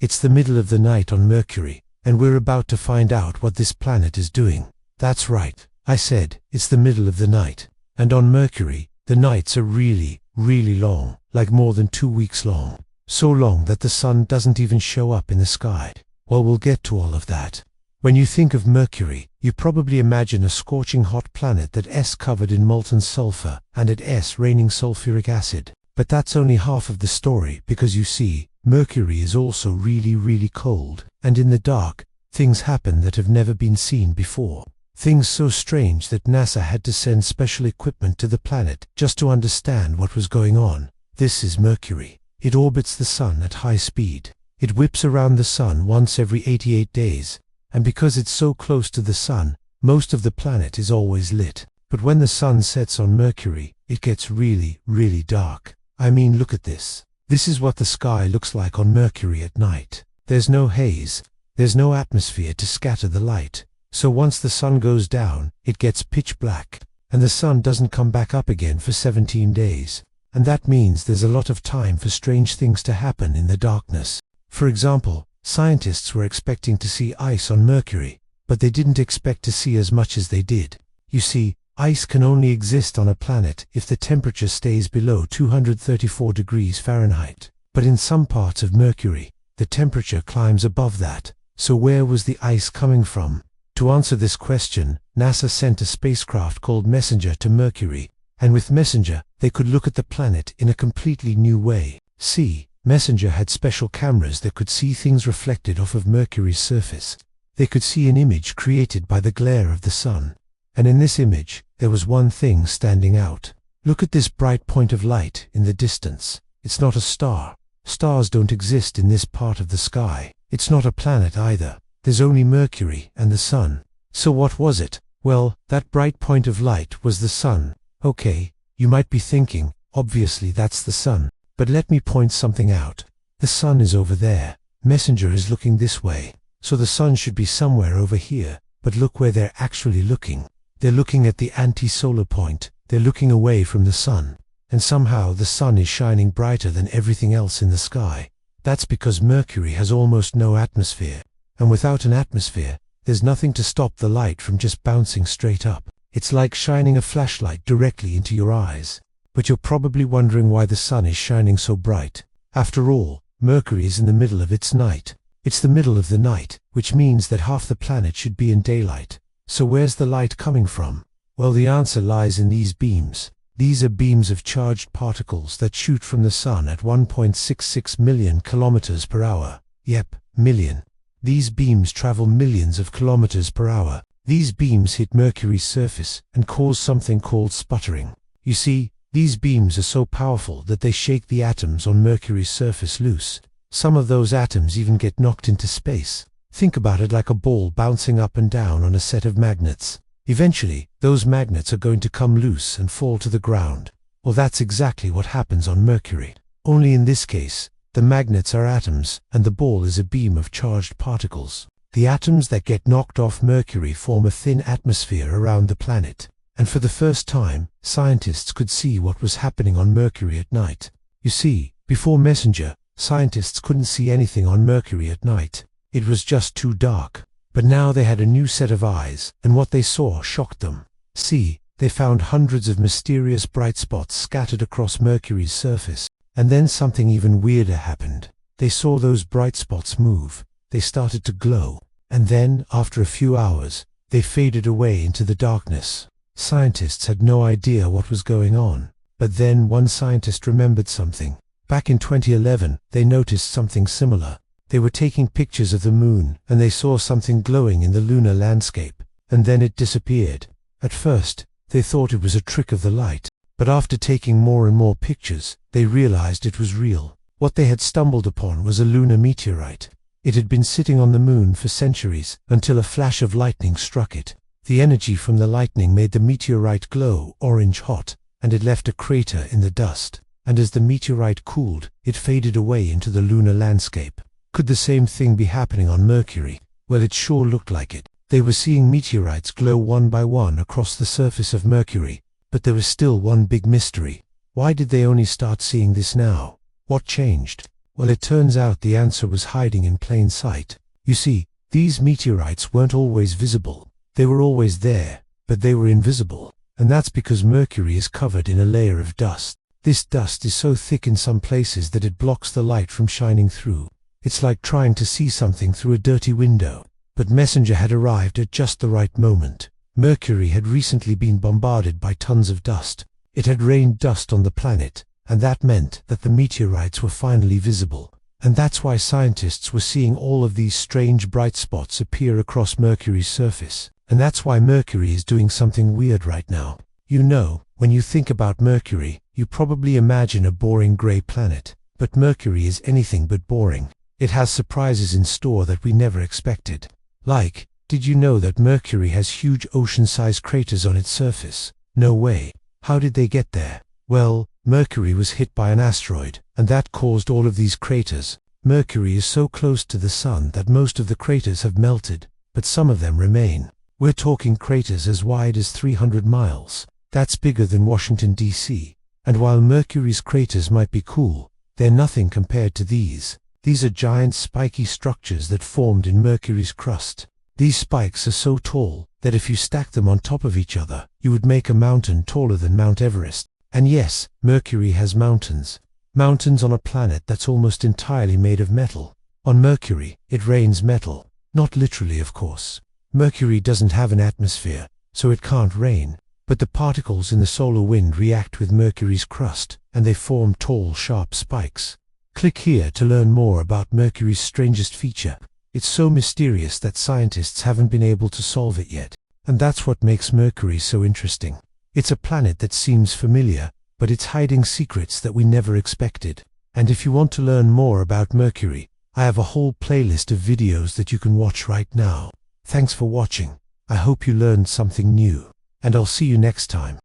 It's the middle of the night on Mercury, and we're about to find out what this planet is doing. That's right, I said, it's the middle of the night. And on Mercury, the nights are really, really long, like more than 2 weeks long. So long that the sun doesn't even show up in the sky. Well, we'll get to all of that. When you think of Mercury, you probably imagine a scorching hot planet that's covered in molten sulfur and it's raining sulfuric acid. But that's only half of the story, because you see, Mercury is also really, really cold, and in the dark, things happen that have never been seen before. Things so strange that NASA had to send special equipment to the planet just to understand what was going on. This is Mercury. It orbits the sun at high speed. It whips around the sun once every 88 days, and because it's so close to the sun, most of the planet is always lit. But when the sun sets on Mercury, it gets really, really dark. I mean, look at this. This is what the sky looks like on Mercury at night. There's no haze, there's no atmosphere to scatter the light. So once the sun goes down, it gets pitch black, and the sun doesn't come back up again for 17 days. And that means there's a lot of time for strange things to happen in the darkness. For example, scientists were expecting to see ice on Mercury, but they didn't expect to see as much as they did. You see, ice can only exist on a planet if the temperature stays below 234 degrees Fahrenheit. But in some parts of Mercury, the temperature climbs above that. So where was the ice coming from? To answer this question, NASA sent a spacecraft called Messenger to Mercury, and with Messenger, they could look at the planet in a completely new way. See, Messenger had special cameras that could see things reflected off of Mercury's surface. They could see an image created by the glare of the sun. And in this image, there was one thing standing out. Look at this bright point of light in the distance. It's not a star. Stars don't exist in this part of the sky. It's not a planet either. There's only Mercury and the sun. So what was it? Well, that bright point of light was the sun. Okay, you might be thinking, obviously that's the sun. But let me point something out. The sun is over there. Messenger is looking this way. So the sun should be somewhere over here. But look where they're actually looking. They're looking at the anti-solar point. They're looking away from the sun. And somehow the sun is shining brighter than everything else in the sky. That's because Mercury has almost no atmosphere. And without an atmosphere, there's nothing to stop the light from just bouncing straight up. It's like shining a flashlight directly into your eyes. But you're probably wondering why the sun is shining so bright. After all, Mercury is in the middle of its night. It's the middle of the night, which means that half the planet should be in daylight. So where's the light coming from? Well, the answer lies in these beams. These are beams of charged particles that shoot from the sun at 1.66 million kilometers per hour. Yep, million. These beams travel millions of kilometers per hour. These beams hit Mercury's surface and cause something called sputtering. You see, these beams are so powerful that they shake the atoms on Mercury's surface loose. Some of those atoms even get knocked into space. Think about it like a ball bouncing up and down on a set of magnets. Eventually, those magnets are going to come loose and fall to the ground. Well, that's exactly what happens on Mercury. Only in this case, the magnets are atoms, and the ball is a beam of charged particles. The atoms that get knocked off Mercury form a thin atmosphere around the planet. And for the first time, scientists could see what was happening on Mercury at night. You see, before Messenger, scientists couldn't see anything on Mercury at night. It was just too dark. But now they had a new set of eyes, and what they saw shocked them. See, they found hundreds of mysterious bright spots scattered across Mercury's surface. And then something even weirder happened. They saw those bright spots move. They started to glow. And then, after a few hours, they faded away into the darkness. Scientists had no idea what was going on. But then one scientist remembered something. Back in 2011, they noticed something similar. They were taking pictures of the moon, and they saw something glowing in the lunar landscape. And then it disappeared. At first, they thought it was a trick of the light. But after taking more and more pictures, they realized it was real. What they had stumbled upon was a lunar meteorite. It had been sitting on the moon for centuries, until a flash of lightning struck it. The energy from the lightning made the meteorite glow orange hot, and it left a crater in the dust. And as the meteorite cooled, it faded away into the lunar landscape. Could the same thing be happening on Mercury? Well, it sure looked like it. They were seeing meteorites glow one by one across the surface of Mercury. But there was still one big mystery. Why did they only start seeing this now? What changed? Well, it turns out the answer was hiding in plain sight. You see, these meteorites weren't always visible. They were always there, but they were invisible. And that's because Mercury is covered in a layer of dust. This dust is so thick in some places that it blocks the light from shining through. It's like trying to see something through a dirty window. But Messenger had arrived at just the right moment. Mercury had recently been bombarded by tons of dust. It had rained dust on the planet, and that meant that the meteorites were finally visible. And that's why scientists were seeing all of these strange bright spots appear across Mercury's surface. And that's why Mercury is doing something weird right now. You know, when you think about Mercury, you probably imagine a boring gray planet. But Mercury is anything but boring. It has surprises in store that we never expected. Like, did you know that Mercury has huge ocean-sized craters on its surface? No way. How did they get there? Well, Mercury was hit by an asteroid, and that caused all of these craters. Mercury is so close to the Sun that most of the craters have melted, but some of them remain. We're talking craters as wide as 300 miles. That's bigger than Washington, D.C. And while Mercury's craters might be cool, they're nothing compared to these. These are giant spiky structures that formed in Mercury's crust. These spikes are so tall that if you stack them on top of each other, you would make a mountain taller than Mount Everest. And yes, Mercury has mountains. Mountains on a planet that's almost entirely made of metal. On Mercury, it rains metal. Not literally, of course. Mercury doesn't have an atmosphere, so it can't rain. But the particles in the solar wind react with Mercury's crust, and they form tall, sharp spikes. Click here to learn more about Mercury's strangest feature. It's so mysterious that scientists haven't been able to solve it yet. And that's what makes Mercury so interesting. It's a planet that seems familiar, but it's hiding secrets that we never expected. And if you want to learn more about Mercury, I have a whole playlist of videos that you can watch right now. Thanks for watching. I hope you learned something new, and I'll see you next time.